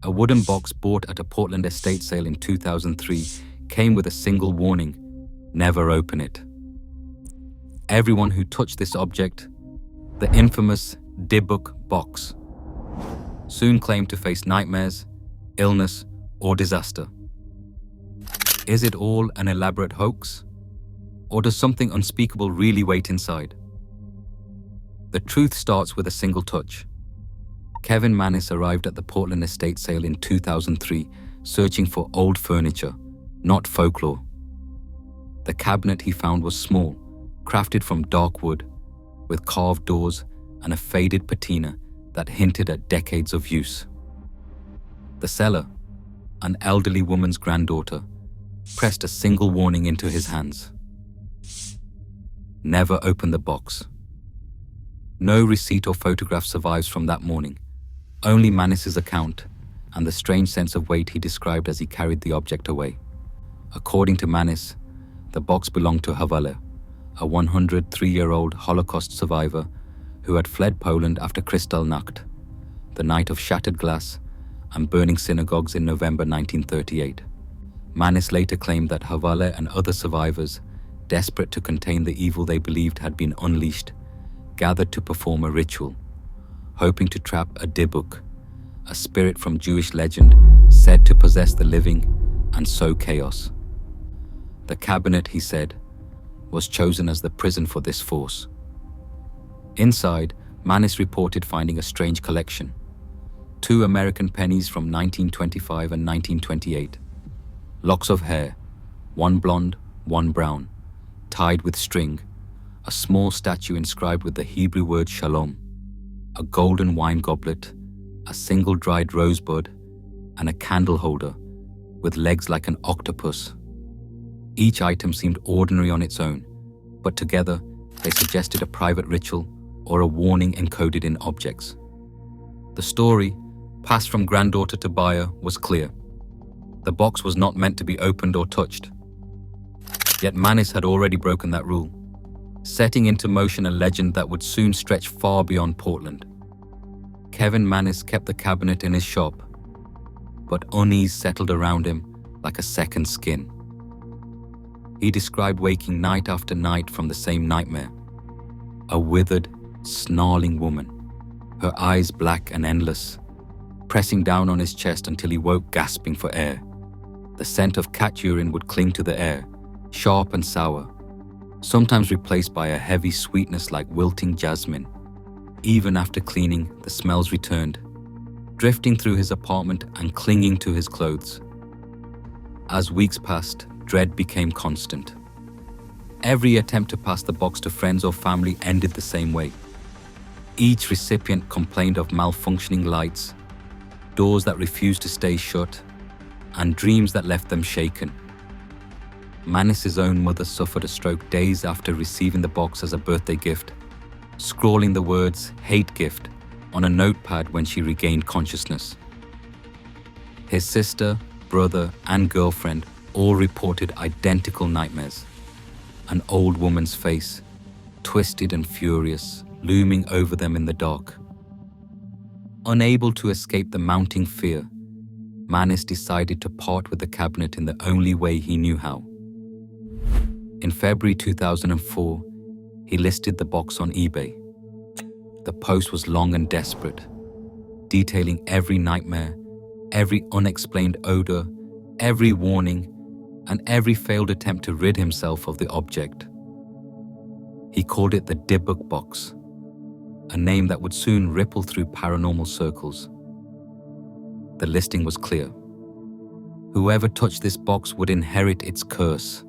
A wooden box bought at a Portland estate sale in 2003 came with a single warning: never open it. Everyone who touched this object, the infamous Dybbuk Box, soon claimed to face nightmares, illness, or disaster. Is it all an elaborate hoax? Or does something unspeakable really wait inside? The truth starts with a single touch. Kevin Mannis arrived at the Portland estate sale in 2003 searching for old furniture, not folklore. The cabinet he found was small, crafted from dark wood, with carved doors and a faded patina that hinted at decades of use. The seller, an elderly woman's granddaughter, pressed a single warning into his hands: never open the box. No receipt or photograph survives from that morning, only Mannis's account and the strange sense of weight he described as he carried the object away. According to Mannis, the box belonged to Havale, a 103-year-old Holocaust survivor who had fled Poland after Kristallnacht, the night of shattered glass and burning synagogues in November 1938. Mannis later claimed that Havale and other survivors, desperate to contain the evil they believed had been unleashed, gathered to perform a ritual, hoping to trap a Dybbuk, a spirit from Jewish legend said to possess the living and sow chaos. The cabinet, he said, was chosen as the prison for this force. Inside, Mannis reported finding a strange collection: 2 American pennies from 1925 and 1928, locks of hair, one blonde, one brown, tied with string, a small statue inscribed with the Hebrew word shalom, a golden wine goblet, a single dried rosebud, and a candle holder with legs like an octopus. Each item seemed ordinary on its own, but together they suggested a private ritual or a warning encoded in objects. The story, passed from granddaughter to buyer, was clear. The box was not meant to be opened or touched. Yet Mannis had already broken that rule, setting into motion a legend that would soon stretch far beyond Portland. Kevin Mannis kept the cabinet in his shop, but unease settled around him like a second skin. He described waking night after night from the same nightmare: a withered, snarling woman, her eyes black and endless, pressing down on his chest until he woke gasping for air. The scent of cat urine would cling to the air, sharp and sour, sometimes replaced by a heavy sweetness like wilting jasmine. Even after cleaning, the smells returned, drifting through his apartment and clinging to his clothes. As weeks passed, dread became constant. Every attempt to pass the box to friends or family ended the same way. Each recipient complained of malfunctioning lights, doors that refused to stay shut, and dreams that left them shaken. Mannis's own mother suffered a stroke days after receiving the box as a birthday gift, scrawling the words "hate gift" on a notepad when she regained consciousness. His sister, brother, and girlfriend all reported identical nightmares: an old woman's face, twisted and furious, looming over them in the dark. Unable to escape the mounting fear, Mannis decided to part with the cabinet in the only way he knew how. In February 2004, he listed the box on eBay. The post was long and desperate, detailing every nightmare, every unexplained odor, every warning, and every failed attempt to rid himself of the object. He called it the Dybbuk Box, a name that would soon ripple through paranormal circles. The listing was clear: whoever touched this box would inherit its curse.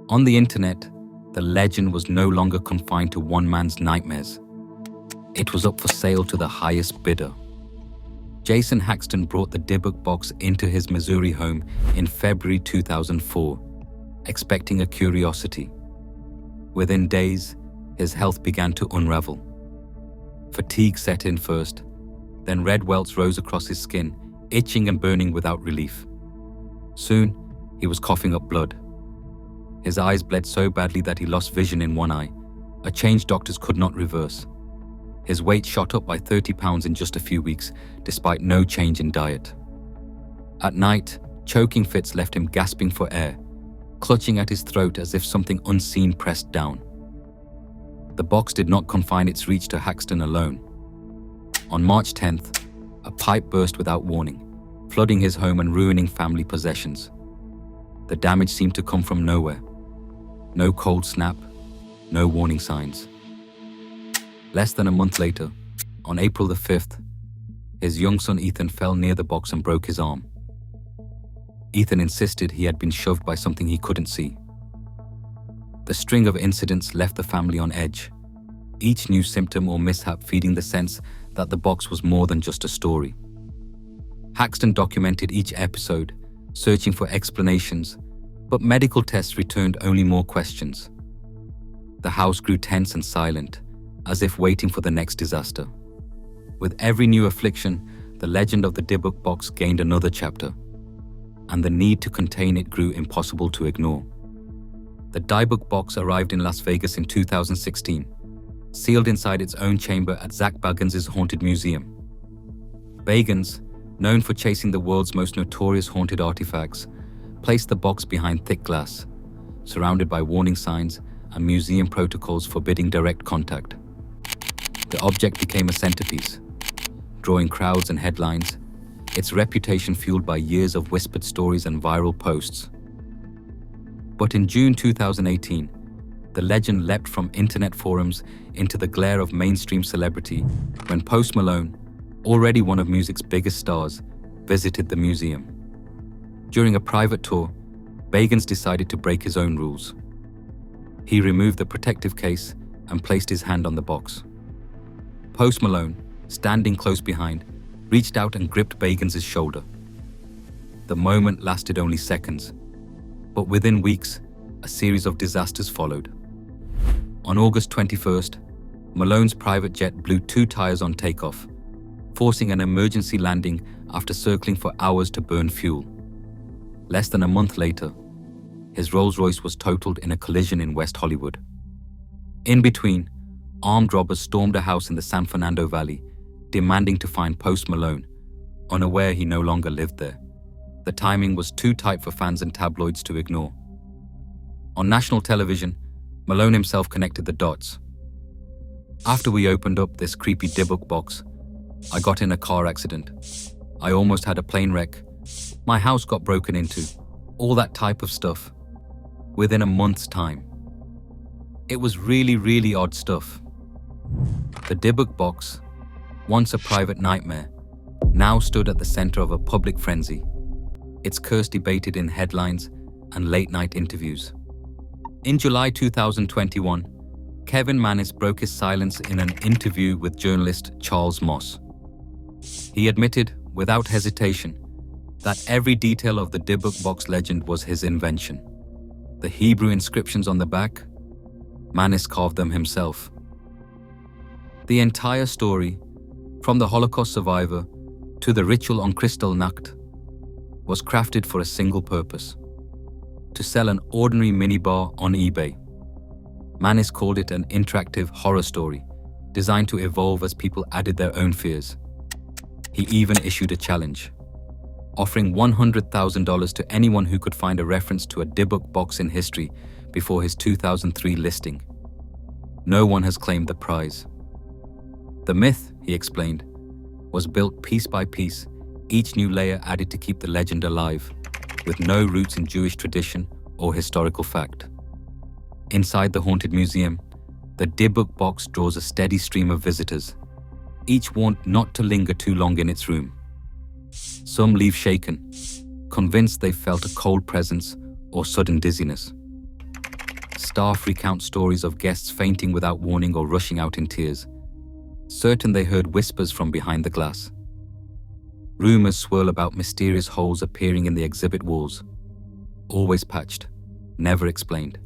On the internet, the legend was no longer confined to one man's nightmares. It was up for sale to the highest bidder. Jason Haxton brought the Dybbuk Box into his Missouri home in February 2004, expecting a curiosity. Within days, his health began to unravel. Fatigue set in first, then red welts rose across his skin, itching and burning without relief. Soon, he was coughing up blood. His eyes bled so badly that he lost vision in one eye, a change doctors could not reverse. His weight shot up by 30 pounds in just a few weeks, despite no change in diet. At night, choking fits left him gasping for air, clutching at his throat as if something unseen pressed down. The box did not confine its reach to Haxton alone. On March 10th, a pipe burst without warning, flooding his home and ruining family possessions. The damage seemed to come from nowhere. No cold snap, no warning signs. Less than a month later, on April the 5th, his young son Ethan fell near the box and broke his arm. Ethan insisted he had been shoved by something he couldn't see. The string of incidents left the family on edge, each new symptom or mishap feeding the sense that the box was more than just a story. Haxton documented each episode, searching for explanations, but medical tests returned only more questions. The house grew tense and silent, as if waiting for the next disaster. With every new affliction, the legend of the Dybbuk Box gained another chapter, and the need to contain it grew impossible to ignore. The Dybbuk Box arrived in Las Vegas in 2016, sealed inside its own chamber at Zach Bagans' Haunted Museum. Bagans, known for chasing the world's most notorious haunted artifacts, placed the box behind thick glass, surrounded by warning signs and museum protocols forbidding direct contact. The object became a centerpiece, drawing crowds and headlines, its reputation fueled by years of whispered stories and viral posts. But in June 2018, the legend leapt from internet forums into the glare of mainstream celebrity when Post Malone, already one of music's biggest stars, visited the museum. During a private tour, Bagans decided to break his own rules. He removed the protective case and placed his hand on the box. Post Malone, standing close behind, reached out and gripped Bagans' shoulder. The moment lasted only seconds, but within weeks, a series of disasters followed. On August 21st, Malone's private jet blew 2 tires on takeoff, forcing an emergency landing after circling for hours to burn fuel. Less than a month later, his Rolls-Royce was totaled in a collision in West Hollywood. In between, armed robbers stormed a house in the San Fernando Valley, demanding to find Post Malone, unaware he no longer lived there. The timing was too tight for fans and tabloids to ignore. On national television, Malone himself connected the dots. After we opened up this creepy Dybbuk box, I got in a car accident. I almost had a plane wreck. My house got broken into. All that type of stuff. Within a month's time. It was really odd stuff. The Dybbuk Box, once a private nightmare, now stood at the center of a public frenzy. Its curse debated in headlines and late-night interviews. In July 2021, Kevin Mannis broke his silence in an interview with journalist Charles Moss. He admitted, without hesitation, that every detail of the Dybbuk Box legend was his invention. The Hebrew inscriptions on the back, Mannis carved them himself. The entire story, from the Holocaust survivor to the ritual on Kristallnacht, was crafted for a single purpose: to sell an ordinary minibar on eBay. Mannis called it an interactive horror story, designed to evolve as people added their own fears. He even issued a challenge, offering $100,000 to anyone who could find a reference to a Dybbuk box in history before his 2003 listing. No one has claimed the prize. The myth, he explained, was built piece by piece, each new layer added to keep the legend alive, with no roots in Jewish tradition or historical fact. Inside the Haunted Museum, the Dybbuk Box draws a steady stream of visitors, each warned not to linger too long in its room. Some leave shaken, convinced they've felt a cold presence or sudden dizziness. Staff recount stories of guests fainting without warning or rushing out in tears, certain they heard whispers from behind the glass. Rumors swirl about mysterious holes appearing in the exhibit walls, always patched, never explained,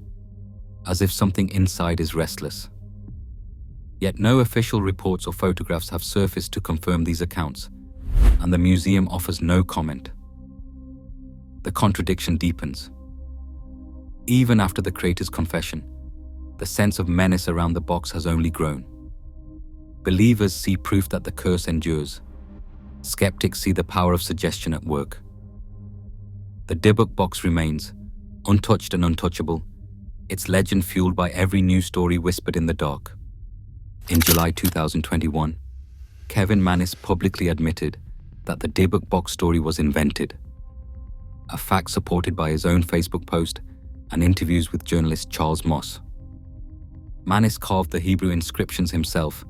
as if something inside is restless. Yet no official reports or photographs have surfaced to confirm these accounts, and the museum offers no comment. The contradiction deepens. Even after the creator's confession, the sense of menace around the box has only grown. Believers see proof that the curse endures. Skeptics see the power of suggestion at work. The Dybbuk Box remains, untouched and untouchable, its legend fueled by every news story whispered in the dark. In July 2021, Kevin Mannis publicly admitted that the Dybbuk Box story was invented, a fact supported by his own Facebook post and interviews with journalist Charles Moss. Mannis carved the Hebrew inscriptions himself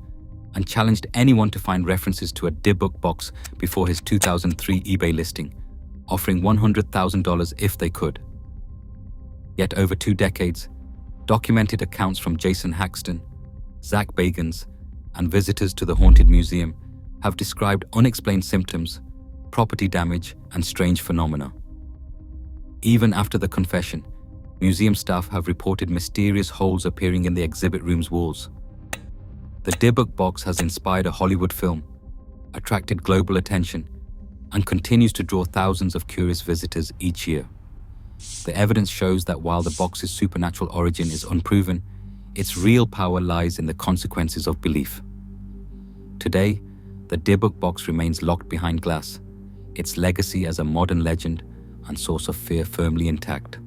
and challenged anyone to find references to a Dybbuk box before his 2003 eBay listing, offering $100,000 if they could. Yet over 2 decades, documented accounts from Jason Haxton, Zach Bagans, and visitors to the haunted museum have described unexplained symptoms, property damage, and strange phenomena. Even after the confession, museum staff have reported mysterious holes appearing in the exhibit room's walls. The Dybbuk Box has inspired a Hollywood film, attracted global attention, and continues to draw thousands of curious visitors each year. The evidence shows that while the box's supernatural origin is unproven, its real power lies in the consequences of belief. Today, the Dybbuk Box remains locked behind glass, its legacy as a modern legend and source of fear firmly intact.